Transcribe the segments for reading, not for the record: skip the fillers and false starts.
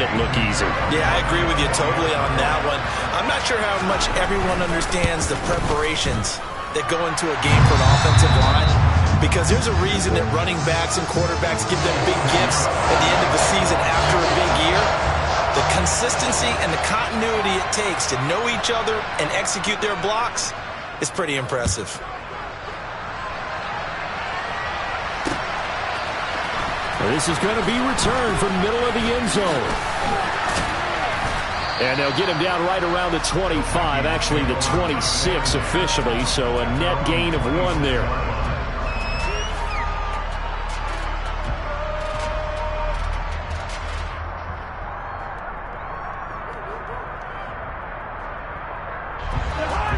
it look easy. Yeah, I agree with you totally on that one. I'm not sure how much everyone understands the preparations that go into a game for an offensive line, because there's a reason that running backs and quarterbacks give them big gifts at the end of the season after a big year. The consistency and the continuity it takes to know each other and execute their blocks is pretty impressive. This is going to be returned from middle of the end zone. And they'll get him down right around the 25, actually the 26 officially, so a net gain of 1 there.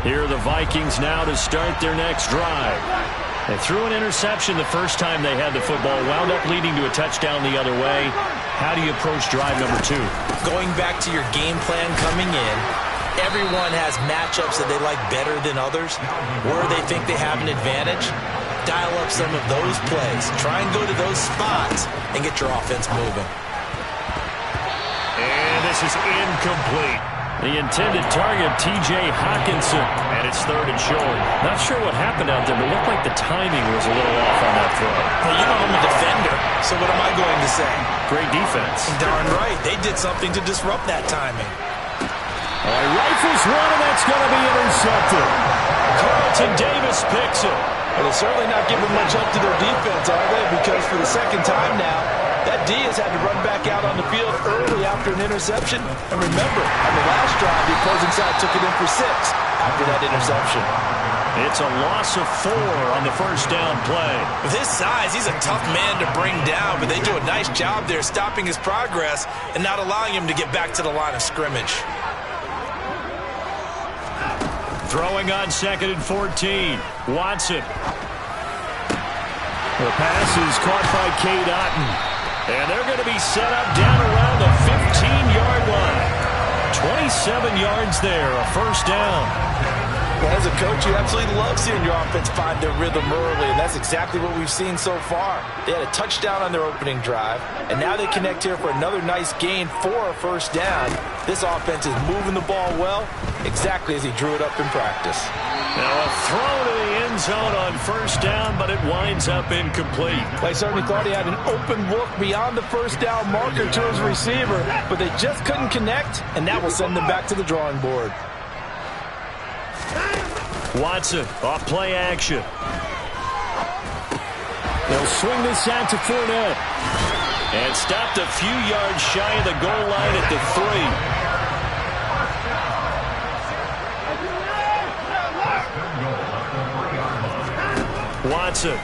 Here are the Vikings now to start their next drive. They threw an interception the first time they had the football, wound up leading to a touchdown the other way. How do you approach drive number 2? Going back to your game plan coming in, everyone has matchups that they like better than others, where they think they have an advantage. Dial up some of those plays. Try and go to those spots and get your offense moving. And this is incomplete. The intended target, T.J. Hockenson, and it's 3rd and short. Not sure what happened out there, but it looked like the timing was a little off on that throw. Well, you know I'm a defender, so what am I going to say? Great defense. Darn right. They did something to disrupt that timing. All right, rifles one, and that's going to be intercepted. Carlton Davis picks it. Well, they're certainly not giving much up to their defense, are they? Because for the second time now, that D has had to run back out on the field early after an interception. And remember, on the last drive, the opposing side took it in for 6 after that interception. It's a loss of 4 on the first down play. With his size, he's a tough man to bring down, but they do a nice job there stopping his progress and not allowing him to get back to the line of scrimmage. Throwing on 2nd and 14. Watson. The pass is caught by Cade Otton. And they're going to be set up down around the 15-yard line. 27 yards there, a first down. Well, as a coach, you absolutely love seeing your offense find their rhythm early, and that's exactly what we've seen so far. They had a touchdown on their opening drive, and now they connect here for another nice gain for a first down. This offense is moving the ball well, exactly as he drew it up in practice. Now a throw to the end zone on first down, but it winds up incomplete. They certainly thought he had an open look beyond the first down marker to his receiver, but they just couldn't connect, and that will send them back to the drawing board. Watson off play action. They'll swing this out to Fournette. And stopped a few yards shy of the goal line at the 3. Watson.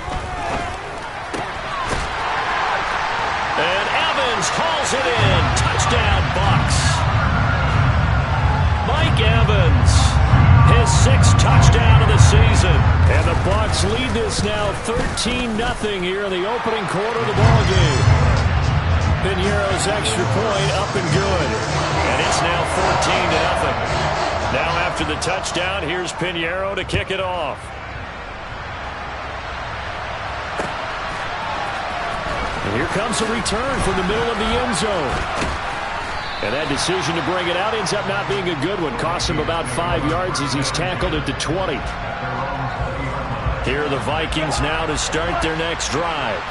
And Evans hauls it in. Touchdown, Bucs. Mike Evans, his 6th touchdown of the season. And the Bucs lead this now 13-0 here in the opening quarter of the ballgame. Piñeiro's extra point up and good. And it's now 14-0. Now after the touchdown, here's Piñeiro to kick it off. And here comes a return from the middle of the end zone. And that decision to bring it out ends up not being a good one. Costs him about 5 yards as he's tackled at the 20. Here are the Vikings now to start their next drive.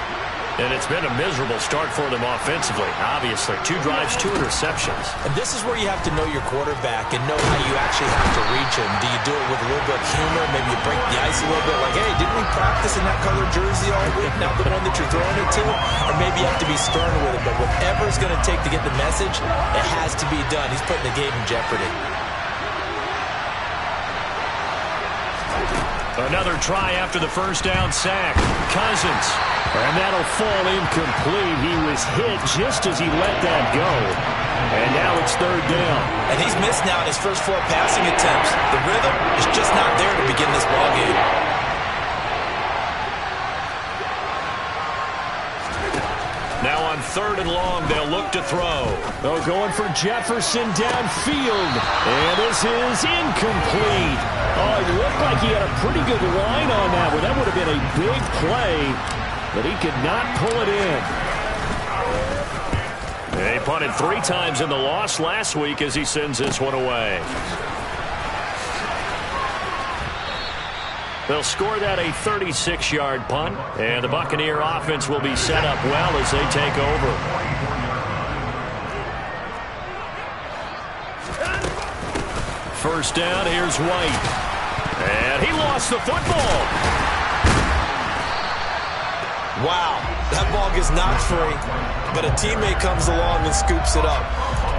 And it's been a miserable start for them offensively. Obviously, 2 drives, 2 interceptions. And this is where you have to know your quarterback and know how you actually have to reach him. Do you do it with a little bit of humor? Maybe you break the ice a little bit like, hey, didn't we practice in that colored jersey all week, not the one that you're throwing it to? Or maybe you have to be stern with it. But whatever it's going to take to get the message, it has to be done. He's putting the game in jeopardy. Another try after the first down sack. Cousins. And that'll fall incomplete. He was hit just as he let that go. And now it's 3rd down. And he's missed now in his first 4 passing attempts. The rhythm is just not there to begin this ballgame. Now on 3rd and long, they'll look to throw. They're going for Jefferson downfield. And this is incomplete. Oh, it looked like he had a pretty good line on that one. That would have been a big play, but he could not pull it in. A punted 3 times in the loss last week as he sends this one away. They'll score that a 36-yard punt, and the Buccaneer offense will be set up well as they take over. First down, here's White. And he lost the football. Wow, that ball gets knocked free, but a teammate comes along and scoops it up.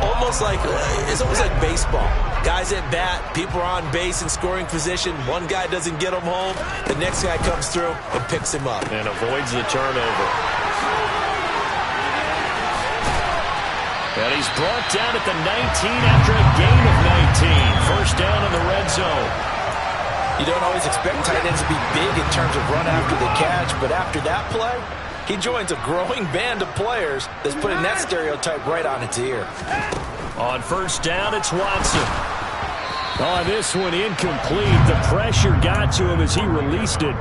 It's almost like baseball. Guys at bat, people are on base in scoring position. One guy doesn't get him home. The next guy comes through and picks him up. And avoids the turnover. And he's brought down at the 19 after a gain of 19. First down in the red zone. You don't always expect tight ends to be big in terms of run after the catch, but after that play, he joins a growing band of players that's putting that stereotype right on its ear. On first down, it's Watson. Oh, this one incomplete. The pressure got to him as he released it.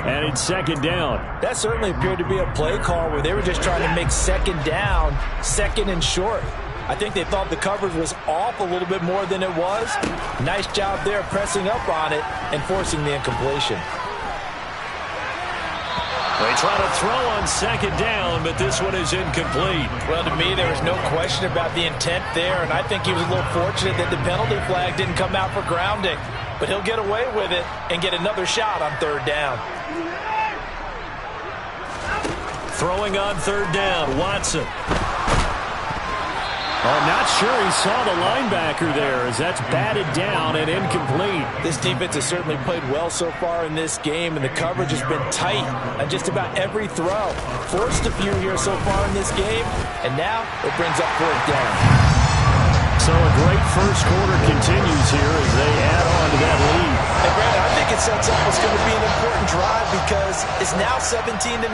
And it's second down. That certainly appeared to be a play call where they were just trying to make second down, second and short. I think they thought the coverage was off a little bit more than it was. Nice job there pressing up on it and forcing the incompletion. They try to throw on second down, but this one is incomplete. Well, to me, there was no question about the intent there, and I think he was a little fortunate that the penalty flag didn't come out for grounding. But he'll get away with it and get another shot on third down. Throwing on third down, Watson. I'm not sure he saw the linebacker there as that's batted down and incomplete. This defense has certainly played well so far in this game, and the coverage has been tight on just about every throw. Forced a few here so far in this game, and now it brings up fourth down. So a great first quarter continues here as they add on to that lead. And Brandon, I think it sets up what's going to be an important drive because it's now 17-0.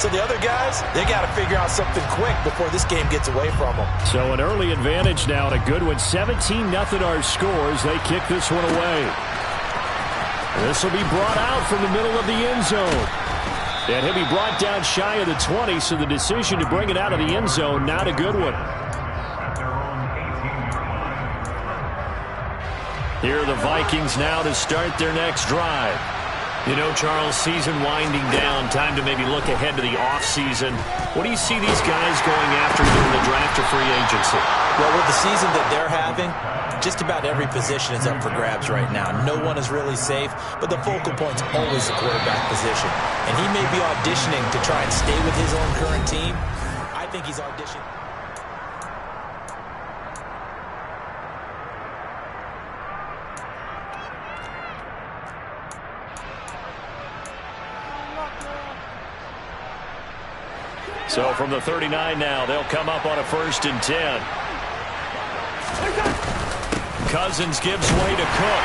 So the other guys, they got to figure out something quick before this game gets away from them. So an early advantage now and a good one. 17-0 our scores. They kick this one away. This will be brought out from the middle of the end zone. And he'll be brought down shy of the 20, so the decision to bring it out of the end zone, not a good one. Here are the Vikings now to start their next drive. You know, Charles, season winding down, time to maybe look ahead to the offseason. What do you see these guys going after during the draft or free agency? Well, with the season that they're having, just about every position is up for grabs right now. No one is really safe, but the focal point's always the quarterback position. And he may be auditioning to try and stay with his own current team. I think he's auditioning. So from the 39 now, they'll come up on a 1st and 10. Cousins gives way to Cook.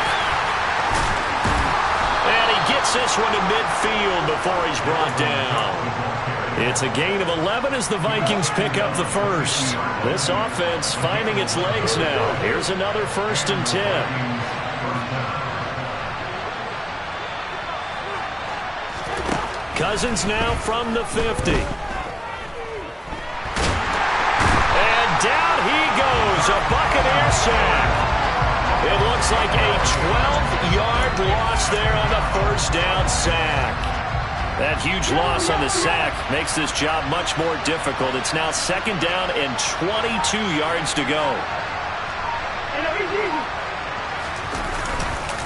And he gets this one to midfield before he's brought down. It's a gain of 11 as the Vikings pick up the first. This offense finding its legs now. Here's another 1st and 10. Cousins now from the 50. Down he goes, a Buccaneer sack. It looks like a 12-yard loss there on the first down sack. That huge loss on the sack makes this job much more difficult. It's now 2nd down and 22 yards to go.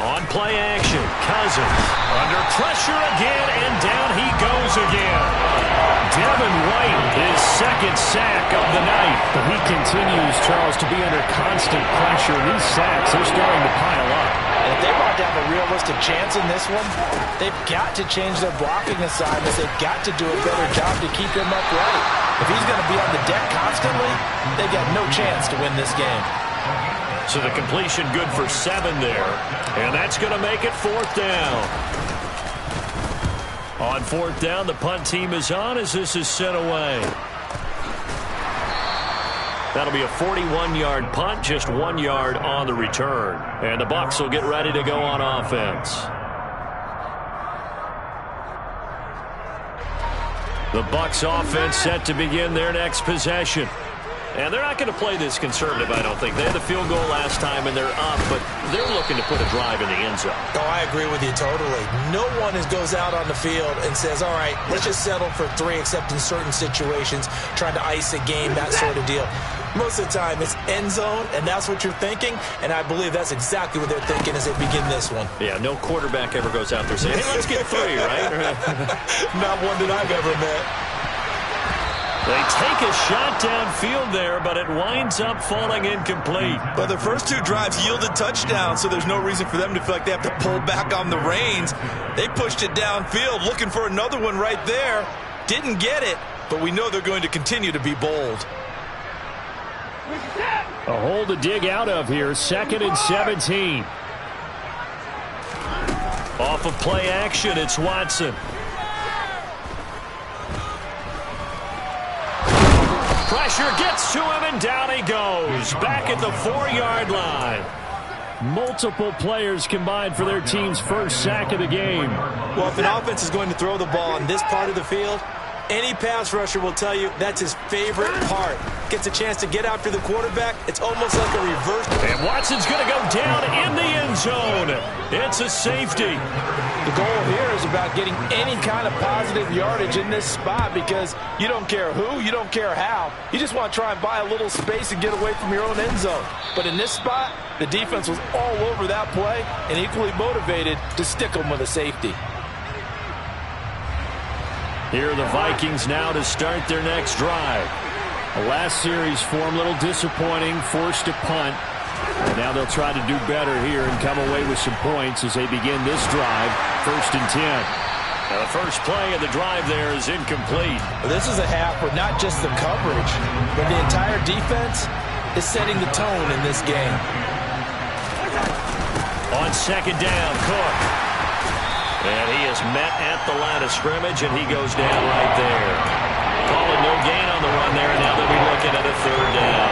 On play action, Cousins under pressure again, and down he goes again. Devin White, his 2nd sack of the night. But he continues, Charles, to be under constant pressure. These sacks are starting to pile up. And if they want to have a realistic chance in this one, they've got to change their blocking assignments. They've got to do a better job to keep him upright. If he's going to be on the deck constantly, they've got no chance to win this game. So the completion good for 7 there. And that's going to make it 4th down. On 4th down, the punt team is on as this is sent away. That'll be a 41-yard punt, just 1 yard on the return. And the Bucs will get ready to go on offense. The Bucs offense set to begin their next possession. And they're not going to play this conservative, I don't think. They had the field goal last time, and they're up, but they're looking to put a drive in the end zone. Oh, I agree with you totally. No one goes out on the field and says, all right, let's just settle for 3, except in certain situations, trying to ice a game, that sort of deal. Most of the time, it's end zone, and that's what you're thinking, and I believe that's exactly what they're thinking as they begin this one. Yeah, no quarterback ever goes out there saying, hey, let's get 3, right? Not one that I've ever met. They take a shot downfield there, but it winds up falling incomplete. But the first 2 drives yielded touchdowns, so there's no reason for them to feel like they have to pull back on the reins. They pushed it downfield, looking for another one right there. Didn't get it, but we know they're going to continue to be bold. A hole to dig out of here. 2nd and 17. Off of play action, it's Watson. Pressure gets to him, and down he goes. Back at the 4-yard line. Multiple players combined for their team's first sack of the game. Well, if an offense is going to throw the ball on this part of the field, any pass rusher will tell you that's his favorite part. Gets a chance to get after the quarterback. It's almost like a reverse. And Watson's going to go down in the end zone. It's a safety. The goal here is about getting any kind of positive yardage in this spot, because you don't care who, you don't care how. You just want to try and buy a little space and get away from your own end zone. But in this spot, the defense was all over that play and equally motivated to stick them with a safety. Here are the Vikings now to start their next drive. The last series for them, a little disappointing, forced to punt. And now they'll try to do better here and come away with some points as they begin this drive. 1st and 10. Now the first play of the drive there is incomplete. This is a half where not just the coverage, but the entire defense is setting the tone in this game. On 2nd down, Cook. And he is met at the line of scrimmage, and he goes down right there. Calling no gain on the run there, and now they'll be looking at a 3rd down.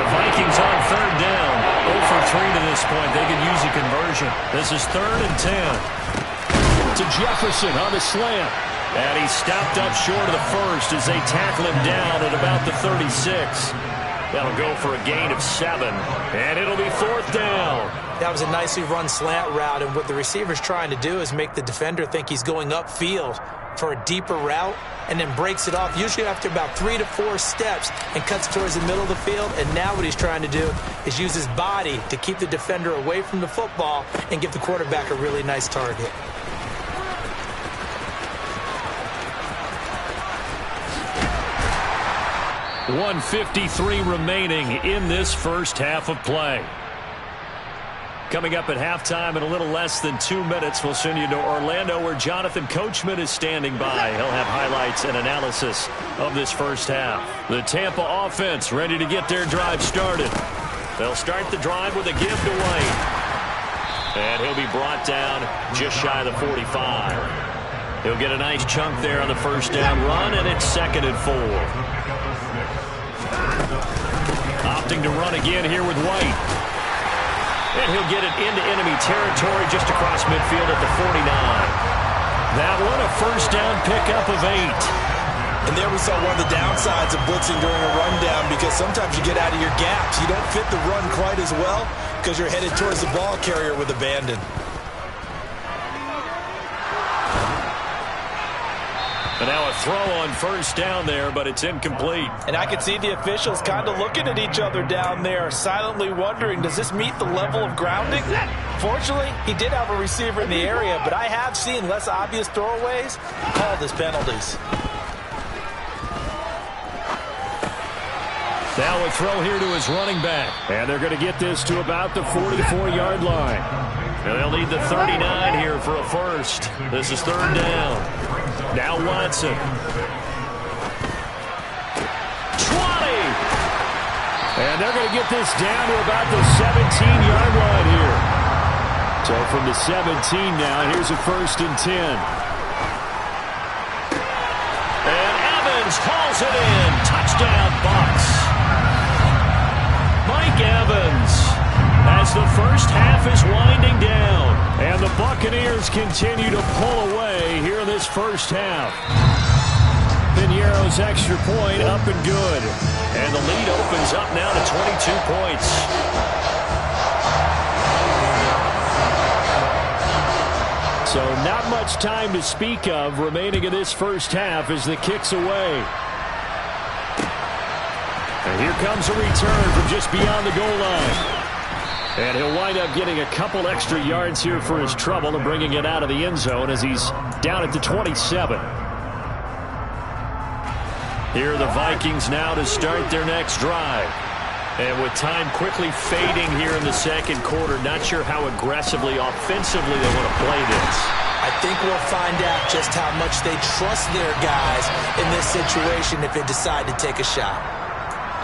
The Vikings on 3rd down. 0 for 3 to this point. They could use a conversion. This is 3rd and 10. To Jefferson on the slant. And he stopped up short of the first as they tackle him down at about the 36. That'll go for a gain of 7. And it'll be 4th down. That was a nicely run slant route, and what the receiver's trying to do is make the defender think he's going upfield for a deeper route, and then breaks it off, usually after about 3 to 4 steps, and cuts towards the middle of the field. And now what he's trying to do is use his body to keep the defender away from the football and give the quarterback a really nice target. .153 remaining in this first half of play. Coming up at halftime in a little less than 2 minutes, we'll send you to Orlando, where Jonathan Coachman is standing by. He'll have highlights and analysis of this first half. The Tampa offense ready to get their drive started. They'll start the drive with a give to White. And he'll be brought down just shy of the 45. He'll get a nice chunk there on the first down run, and it's 2nd and 4. Opting to run again here with White. And he'll get it into enemy territory just across midfield at the 49. That one a first down pickup of 8. And there we saw one of the downsides of blitzing during a rundown, because sometimes you get out of your gaps. You don't fit the run quite as well because you're headed towards the ball carrier with abandon. And now a throw on first down there, but it's incomplete. And I can see the officials kind of looking at each other down there, silently wondering, does this meet the level of grounding? Fortunately, he did have a receiver in the area, but I have seen less obvious throwaways called as penalties. Now a throw here to his running back. And they're going to get this to about the 44-yard line. And they'll need the 39 here for a first. This is 3rd down. Now Watson. 20. And they're going to get this down to about the 17-yard line here. So from the 17 now, here's a 1st and 10. And Evans hauls it in. Touchdown, Bucs. Mike Evans, as the first half is winding down. And the Buccaneers continue to pull away here in this first half. Piñeiro's extra point up and good. And the lead opens up now to 22 points. So not much time to speak of remaining in this first half as the kick's away. And here comes a return from just beyond the goal line. And he'll wind up getting a couple extra yards here for his trouble and bringing it out of the end zone as he's down at the 27. Here are the Vikings now to start their next drive. And with time quickly fading here in the second quarter, not sure how aggressively, offensively they want to play this. I think we'll find out just how much they trust their guys in this situation if they decide to take a shot.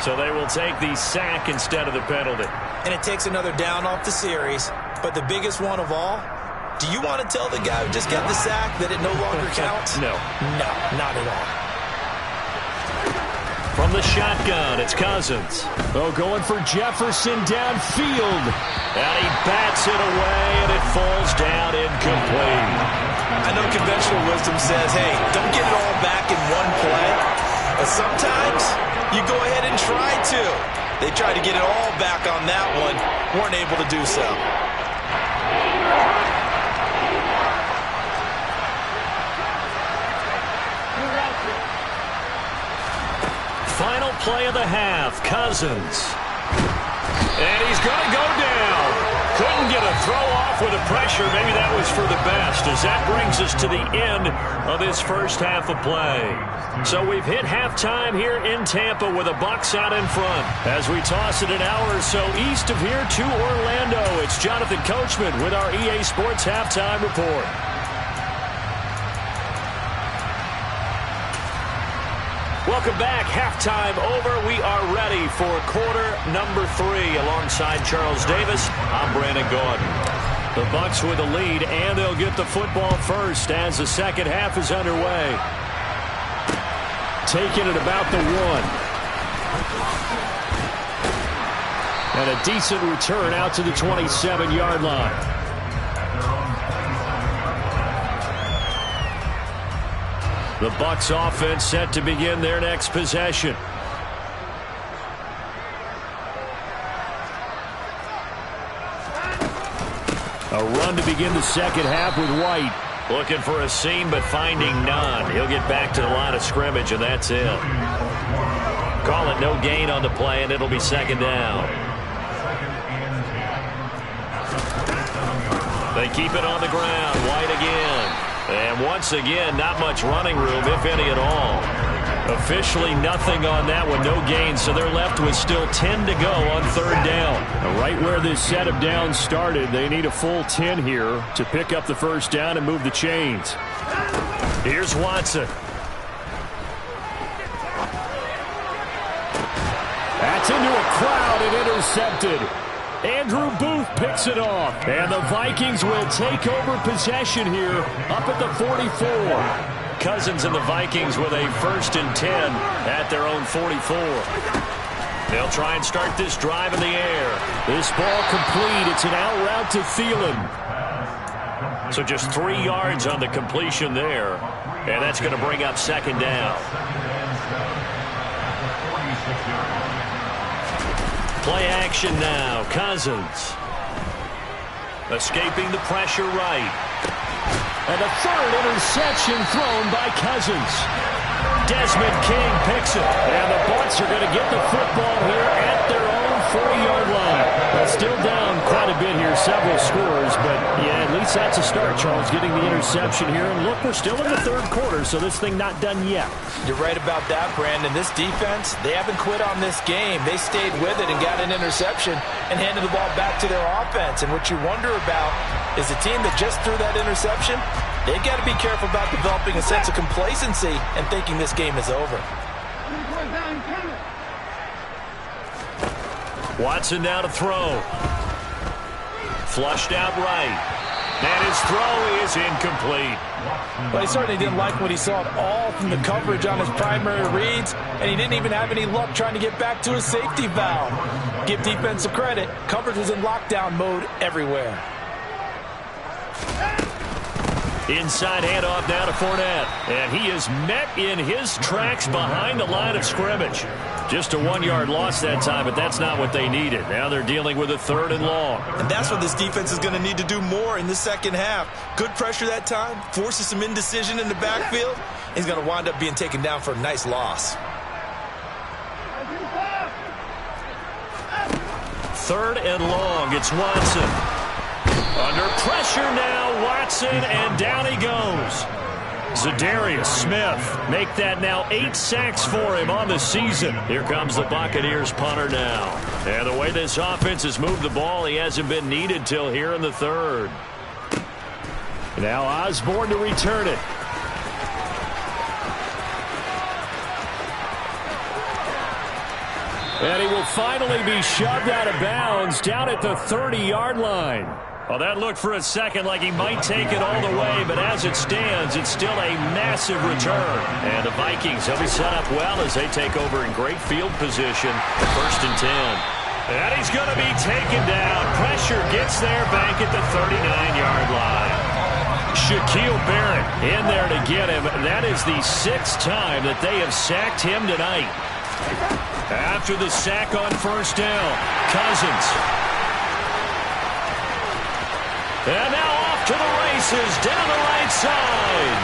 So they will take the sack instead of the penalty. And it takes another down off the series. But the biggest one of all, do you want to tell the guy who just got the sack that it no longer counts? No. No, not at all. From the shotgun, it's Cousins. Oh, going for Jefferson downfield. And he bats it away, and it falls down incomplete. I know conventional wisdom says, hey, don't get it all back in one play. But sometimes you go ahead and try to. They tried to get it all back on that one. Weren't able to do so. Final play of the half, Cousins. And he's going to go down. Couldn't get a throw off with the pressure. Maybe that was for the best, as that brings us to the end of this first half of play. So we've hit halftime here in Tampa with the Bucs out in front. As we toss it an hour or so east of here to Orlando, it's Jonathan Coachman with our EA Sports Halftime Report. Welcome back. Halftime over. We are ready for quarter number 3. Alongside Charles Davis, I'm Brandon Gaudin. The Bucs with the lead, and they'll get the football first as the second half is underway. Taking it about the 1. And a decent return out to the 27-yard line. The Bucs offense set to begin their next possession. A run to begin the second half with White. Looking for a seam, but finding none. He'll get back to the line of scrimmage, and that's it. Call it no gain on the play, and it'll be second down. They keep it on the ground. White again. And once again, not much running room, if any at all. Officially nothing on that one, no gain, so they're left with still 10 to go on third down. Now, right where this set of downs started, they need a full 10 here to pick up the first down and move the chains. Here's Watson. That's into a crowd and intercepted. Andrew Booth picks it off. And the Vikings will take over possession here up at the 44. Cousins and the Vikings with a 1st and 10 at their own 44. They'll try and start this drive in the air. This ball complete. It's an out route to Thielen. So just 3 yards on the completion there. And that's going to bring up second down. Play action now. Cousins. Escaping the pressure right. And a 3rd interception thrown by Cousins. Desmond King picks it. And the Bucs are going to get the football here at their own 40-yard line. Still down quite a bit here, several scores. But, yeah, at least that's a start, Charles, getting the interception here. And look, we're still in the third quarter, so this thing not done yet. You're right about that, Brandon. This defense, they haven't quit on this game. They stayed with it and got an interception and handed the ball back to their offense. And what you wonder about is the team that just threw that interception, they've got to be careful about developing a sense of complacency and thinking this game is over. Watson now to throw. Flushed out right. And his throw is incomplete. But he certainly didn't like what he saw at all from the coverage on his primary reads, and he didn't even have any luck trying to get back to his safety valve. Give defensive credit. Coverage was in lockdown mode everywhere. Inside handoff now to Fournette. And he is met in his tracks behind the line of scrimmage. Just a 1-yard loss that time, but that's not what they needed. Now they're dealing with a 3rd and long. And that's what this defense is going to need to do more in the second half. Good pressure that time, forces some indecision in the backfield. He's going to wind up being taken down for a nice loss. 3rd and long. It's Watson. Under pressure now, Watson, and down he goes. Za'Darius Smith make that now 8 sacks for him on the season. Here comes the Buccaneers punter now. And the way this offense has moved the ball, he hasn't been needed till here in the 3rd. Now Osborne to return it. And he will finally be shoved out of bounds down at the 30-yard line. Well, that looked for a second like he might take it all the way, but as it stands, it's still a massive return. And the Vikings, they'll be set up well as they take over in great field position. 1st and 10. And he's going to be taken down. Pressure gets there back at the 39-yard line. Shaquille Barrett in there to get him. That is the 6th time that they have sacked him tonight. After the sack on 1st down, Cousins. And now off to the races, down the right side.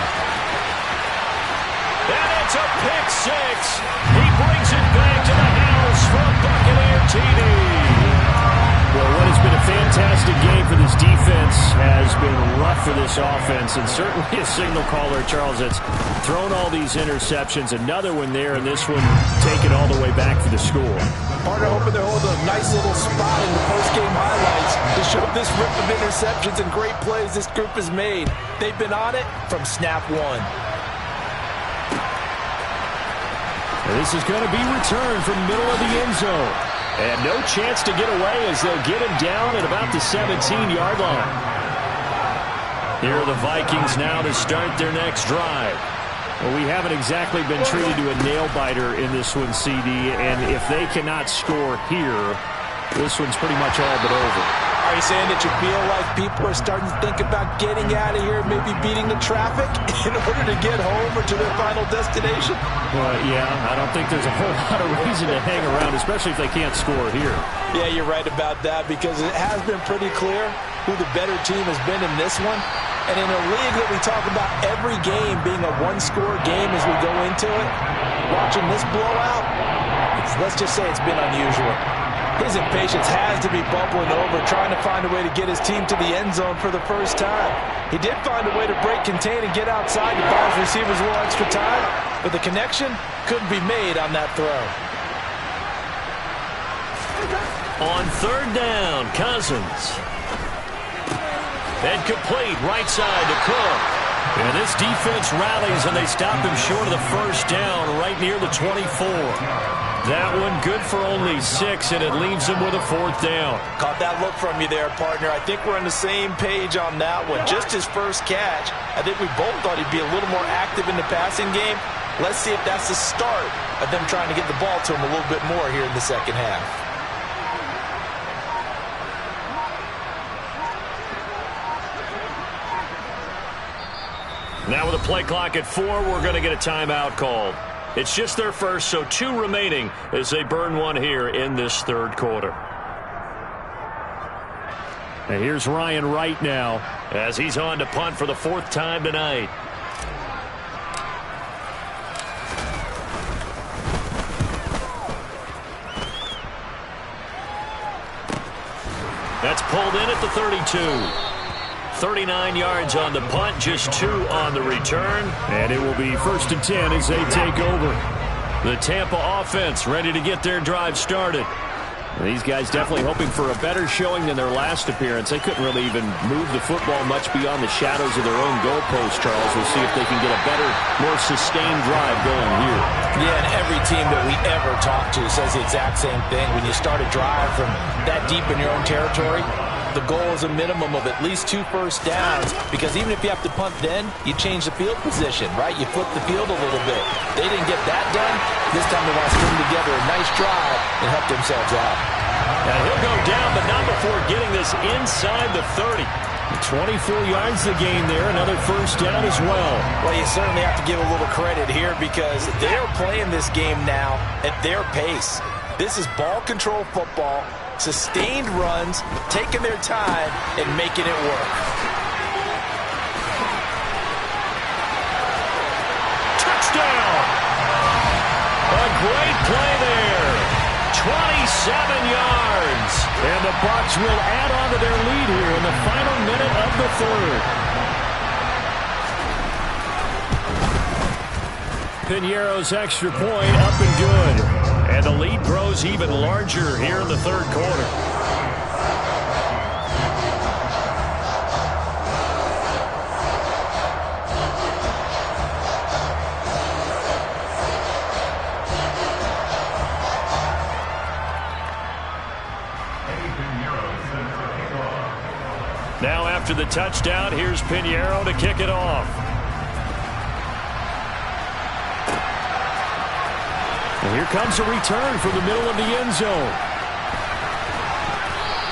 And it's a pick 6. He brings it back to the house for a Buccaneer TD. Well, what has been a fantastic game for this defense has been rough for this offense, and certainly a signal caller, Charles, that's thrown all these interceptions. Another one there, and this one taken all the way back for the score. Partner hoping they're holding a nice little spot in the post-game highlights to show this rip of interceptions and great plays this group has made. They've been on it from snap 1. And this is going to be returned from middle of the end zone. And no chance to get away as they'll get him down at about the 17-yard line. Here are the Vikings now to start their next drive. Well, we haven't exactly been treated to a nail-biter in this one, CD, and if they cannot score here, this one's pretty much all but over. Are you saying that you feel like people are starting to think about getting out of here, maybe beating the traffic in order to get home or to their final destination? Well, yeah, I don't think there's a whole lot of reason to hang around, especially if they can't score here. Yeah, you're right about that because it has been pretty clear who the better team has been in this one. And in a league that we talk about every game being a one-score game as we go into it, watching this blowout, let's just say it's been unusual. His impatience has to be bubbling over, trying to find a way to get his team to the end zone for the first time. He did find a way to break contain and get outside to buy his receivers a little extra time, but the connection couldn't be made on that throw. On 3rd down, Cousins. And complete, right side to Cook. And this defense rallies, and they stop him short of the 1st down, right near the 24. That one good for only 6, and it leaves him with a 4th down. Caught that look from you there, partner. I think we're on the same page on that one. Just his first catch. I think we both thought he'd be a little more active in the passing game. Let's see if that's the start of them trying to get the ball to him a little bit more here in the second half. Now with a play clock at 4, we're going to get a timeout called. It's just their first, so 2 remaining as they burn one here in this 3rd quarter. And here's Ryan Wright now as he's on to punt for the 4th time tonight. That's pulled in at the 32. 39 yards on the punt, just 2 on the return. And it will be 1st and 10 as they take over. The Tampa offense ready to get their drive started. These guys definitely hoping for a better showing than their last appearance. They couldn't really even move the football much beyond the shadows of their own goalpost, Charles. We'll see if they can get a better, more sustained drive going here. Yeah, and every team that we ever talk to says the exact same thing. When you start a drive from that deep in your own territory, the goal is a minimum of at least 2 first downs, because even if you have to punt then, you change the field position, right? You flip the field a little bit. They didn't get that done. This time they want to string together a nice drive and help themselves out. And he'll go down, but not before getting this inside the 30. 24 yards to gain there. Another first down as well. Well, you certainly have to give a little credit here because they're playing this game now at their pace. This is ball control football, sustained runs, taking their time, and making it work. Touchdown! A great play there. 27 yards. And the Bucs will add on to their lead here in the final minute of the third. Piñeiro's extra point up and good. And the lead grows even larger here in the third quarter. Now after the touchdown, here's Piñeiro to kick it off. And here comes a return from the middle of the end zone.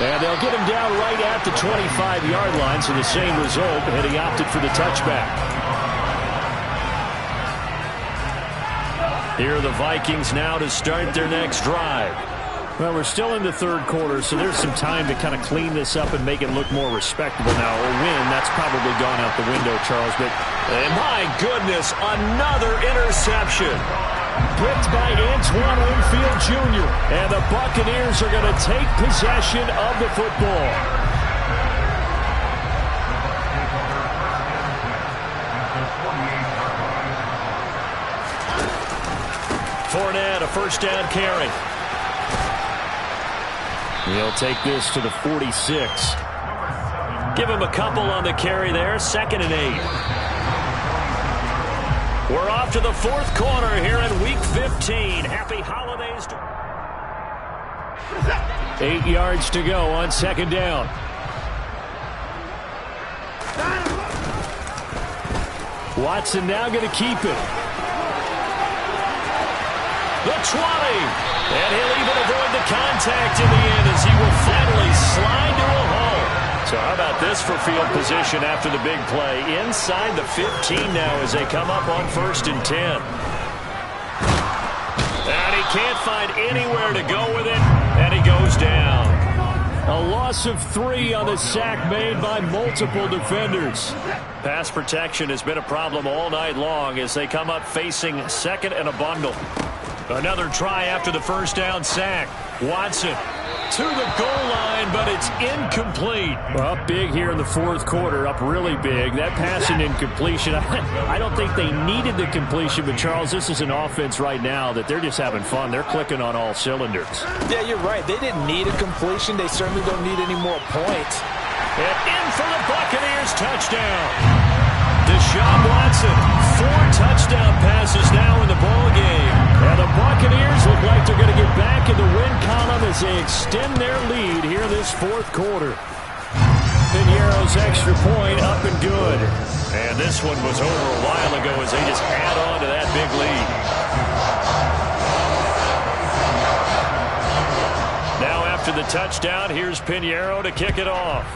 And they'll get him down right at the 25-yard line, so the same result, and he opted for the touchback. Here are the Vikings now to start their next drive. Well, we're still in the third quarter, so there's some time to kind of clean this up and make it look more respectable now. A win, that's probably gone out the window, Charles. But my goodness, another interception. Picked by Antoine Winfield Jr. And the Buccaneers are going to take possession of the football. Fournette, a first down carry. He'll take this to the 46. Give him a couple on the carry there. 2nd and 8. We're off to the fourth quarter here in Week 15. Happy holidays. 8 yards to go on 2nd down. Watson now going to keep it. The 20. And he'll even avoid the contact in the end as he will finally slide to a hole. So how about this for field position after the big play? Inside the 15 now as they come up on 1st and 10. And he can't find anywhere to go with it, and he goes down. A loss of 3 on the sack made by multiple defenders. Pass protection has been a problem all night long as they come up facing 2nd and a bundle. Another try after the first down sack. Watson to the goal line, but it's incomplete. Well, up big here in the fourth quarter, up really big. That pass and incompletion, I don't think they needed the completion, but Charles, this is an offense right now that they're just having fun. They're clicking on all cylinders. Yeah, you're right. They didn't need a completion. They certainly don't need any more points. And in for the Buccaneers touchdown. Deshaun Watson, 4 touchdown passes now in the ballgame. And the Buccaneers look like they're going to get back in the win column as they extend their lead here this fourth quarter. Piñeiro's extra point up and good. And this one was over a while ago as they just add on to that big lead. Now after the touchdown, here's Piñeiro to kick it off.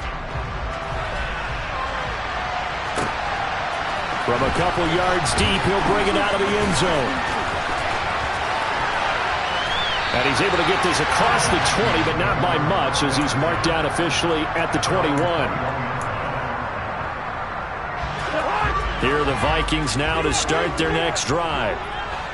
From a couple yards deep, he'll bring it out of the end zone. And he's able to get this across the 20, but not by much as he's marked down officially at the 21. Here are the Vikings now to start their next drive.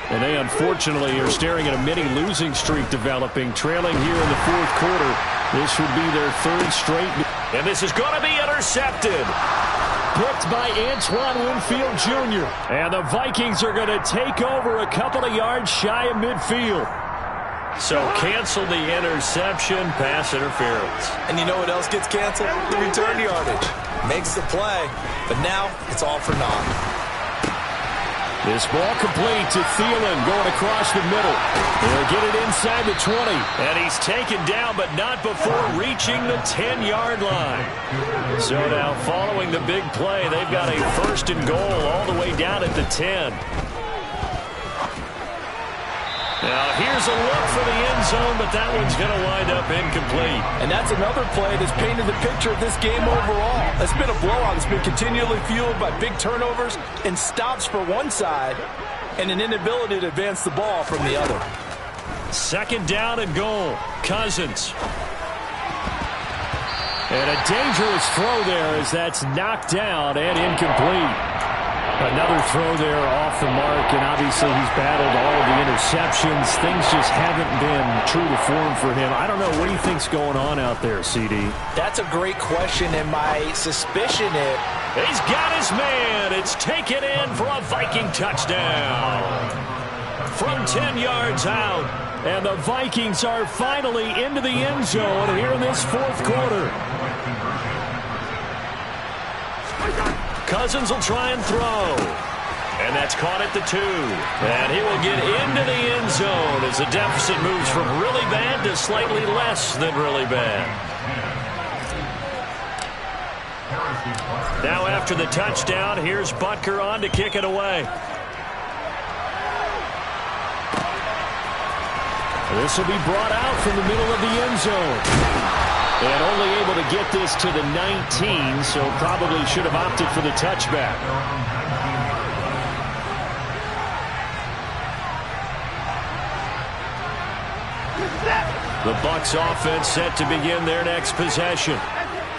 And they unfortunately are staring at a mini losing streak developing, trailing here in the fourth quarter. This would be their 3rd straight. And this is going to be intercepted. Picked by Antoine Winfield Jr. And the Vikings are going to take over a couple of yards shy of midfield. So cancel the interception, pass interference. And you know what else gets canceled? The return yardage. Makes the play, but now it's all for naught. This ball complete to Thielen going across the middle. He'll get it inside the 20. And he's taken down, but not before reaching the 10-yard line. So now following the big play, they've got a 1st and goal all the way down at the 10. Now here's a look for the end zone, but that one's going to wind up incomplete. And that's another play that's painted the picture of this game overall. It's been a blowout. It's been continually fueled by big turnovers and stops for one side and an inability to advance the ball from the other. Second down and goal. Cousins. And a dangerous throw there as that's knocked down and incomplete. Another throw there off the mark, and obviously he's battled all of the interceptions. Things just haven't been true to form for him. I don't know. What do you think's going on out there, CD? That's a great question, and my suspicion is... He's got his man. It's taken in for a Viking touchdown. From 10 yards out, and the Vikings are finally into the end zone here in this fourth quarter. Cousins will try and throw. And that's caught at the 2. And he will get into the end zone as the deficit moves from really bad to slightly less than really bad. Now after the touchdown, here's Butker on to kick it away. This will be brought out from the middle of the end zone. And only able to get this to the 19, so probably should have opted for the touchback. The Bucs offense set to begin their next possession.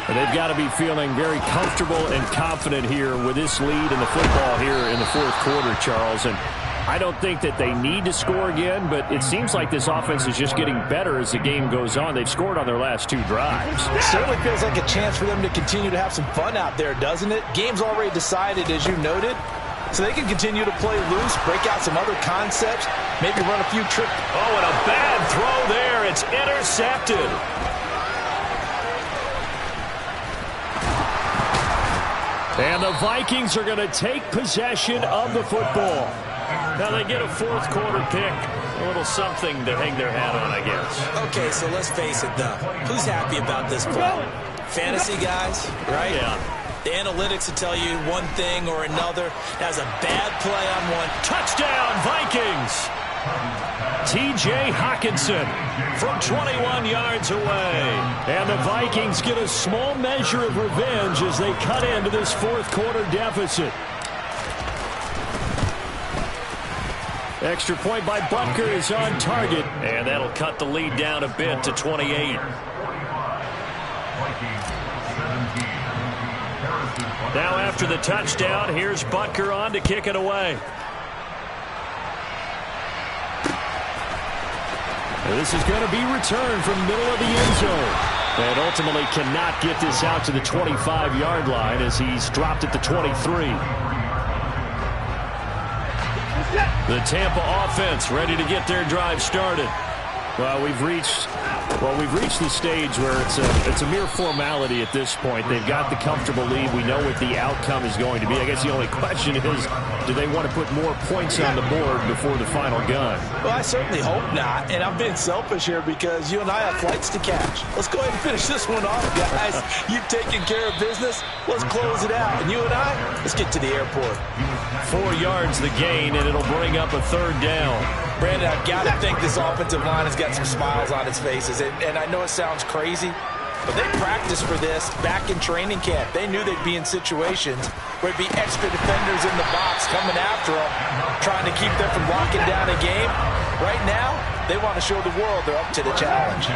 And they've got to be feeling very comfortable and confident here with this lead in the football here in the fourth quarter, Charles. And I don't think that they need to score again, but it seems like this offense is just getting better as the game goes on. They've scored on their last 2 drives. It certainly feels like a chance for them to continue to have some fun out there, doesn't it? Game's already decided, as you noted, so they can continue to play loose, break out some other concepts, maybe run a few tricks. Oh, and a bad throw there. It's intercepted. And the Vikings are going to take possession of the football. Now they get a fourth quarter pick. A little something to hang their hat on, I guess. Okay, so let's face it, though. Who's happy about this play? Fantasy guys, right? Yeah. The analytics will tell you one thing or another. That was a bad play on one. Touchdown, Vikings! T.J. Hockenson from 21 yards away. And the Vikings get a small measure of revenge as they cut into this fourth quarter deficit. Extra point by Butker is on target. And that'll cut the lead down a bit to 28. Now after the touchdown, here's Butker on to kick it away. This is going to be returned from the middle of the end zone. And ultimately cannot get this out to the 25-yard line as he's dropped at the 23. The Tampa offense ready to get their drive started. Well, we've reached the stage where it's a mere formality at this point. They've got the comfortable lead. We know what the outcome is going to be. I guess the only question is, do they want to put more points on the board before the final gun? Well, I certainly hope not. And I'm being selfish here because you and I have flights to catch. Let's go ahead and finish this one off, guys. You've taken care of business. Let's close it out. And you and I, let's get to the airport. 4 yards the gain, and it'll bring up a third down. Brandon, I've got to think this offensive line has got some smiles on its faces. And I know it sounds crazy, but they practiced for this back in training camp. They knew they'd be in situations where there'd be extra defenders in the box coming after them, trying to keep them from locking down a game. Right now, they want to show the world they're up to the challenge.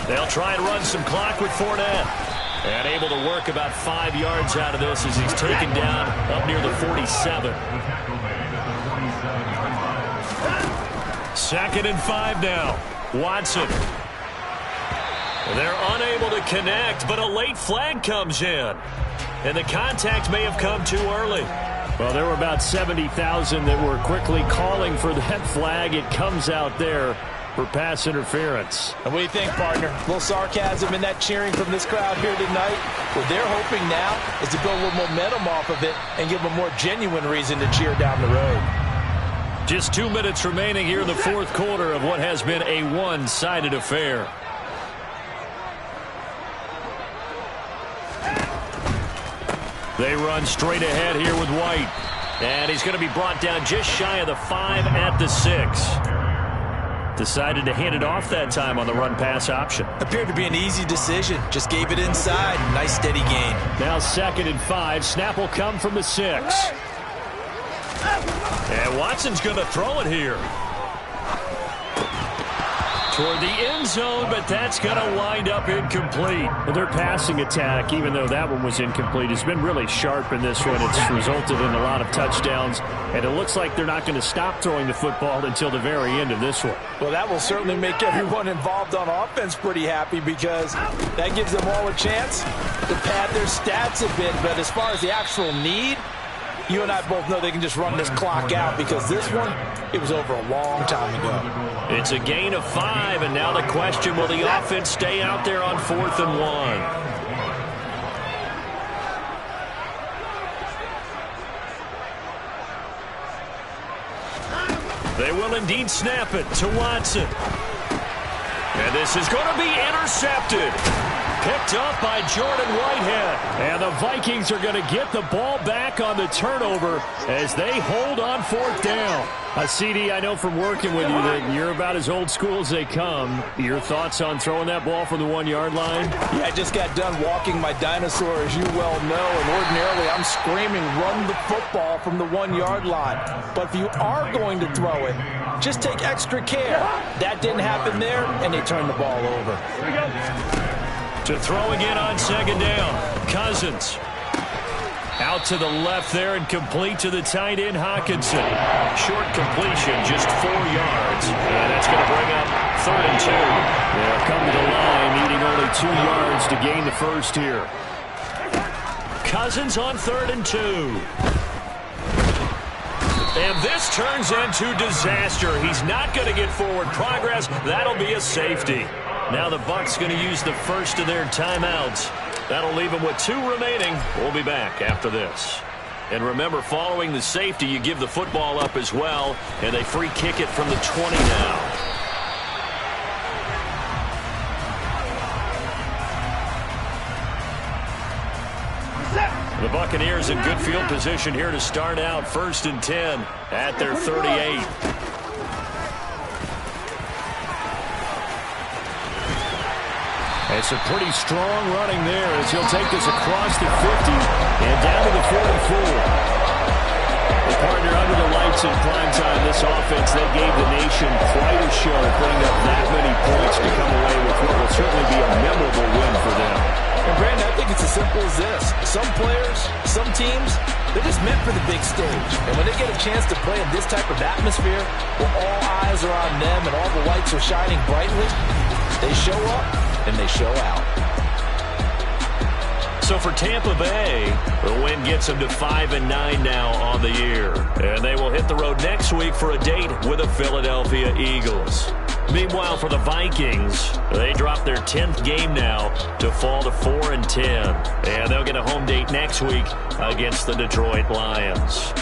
They'll try and run some clock with Fournette. And able to work about 5 yards out of this as he's taken down up near the 47. 2nd and 5 now. Watson. They're unable to connect, but a late flag comes in. And the contact may have come too early. Well, there were about 70,000 that were quickly calling for that flag. It comes out there for pass interference. And what do you think, partner? A little sarcasm in that cheering from this crowd here tonight. What they're hoping now is to build a little momentum off of it and give them a more genuine reason to cheer down the road. Just 2 minutes remaining here in the fourth quarter of what has been a one-sided affair. They run straight ahead here with White. And he's going to be brought down just shy of the 5 at the 6. Decided to hand it off that time on the run-pass option. Appeared to be an easy decision. Just gave it inside. Nice steady gain. Now 2nd and 5. Snap will come from the 6. And Watson's going to throw it here. Toward the end zone, but that's going to wind up incomplete. Their passing attack, even though that one was incomplete, has been really sharp in this one. It's resulted in a lot of touchdowns, and it looks like they're not going to stop throwing the football until the very end of this one. Well, that will certainly make everyone involved on offense pretty happy because that gives them all a chance to pad their stats a bit. But as far as the actual need, you and I both know they can just run this clock out because this one, it was over a long time ago. It's a gain of 5, and now the question, will the offense stay out there on 4th and 1? They will indeed snap it to Watson. And this is going to be intercepted. Picked up by Jordan Whitehead. And the Vikings are going to get the ball back on the turnover as they hold on 4th down. CD, I know from working with you that you're about as old school as they come. Your thoughts on throwing that ball from the 1-yard line? Yeah, I just got done walking my dinosaur, as you well know, and ordinarily I'm screaming, run the football from the 1-yard line. But if you are going to throw it, just take extra care. That didn't happen there, and they turned the ball over. Here we go. To throw again on 2nd down. Cousins. Out to the left there and complete to the tight end, Hockenson. Short completion, just 4 yards. And that's going to bring up 3rd and 2. They'll come to the line, needing only 2 yards to gain the first here. Cousins on 3rd and 2. And this turns into disaster. He's not going to get forward progress. That'll be a safety. Now the Bucs going to use the first of their timeouts. That'll leave them with 2 remaining. We'll be back after this. And remember, following the safety, you give the football up as well, and they free kick it from the 20 now. The Buccaneers in good field position here to start out 1st and 10 at their 38. It's a pretty strong running there as he'll take this across the 50 and down to the 44. They partner under the lights in prime time. This offense, they gave the nation quite a show, putting up that many points to come away with what will certainly be a memorable win for them. And Brandon, I think it's as simple as this. Some players, some teams, they're just meant for the big stage. And when they get a chance to play in this type of atmosphere, where all eyes are on them and all the lights are shining brightly, they show up and they show out. So for Tampa Bay, the win gets them to 5-9 now on the year. And they will hit the road next week for a date with the Philadelphia Eagles. Meanwhile, for the Vikings, they drop their 10th game now to fall to 4-10. And they'll get a home date next week against the Detroit Lions.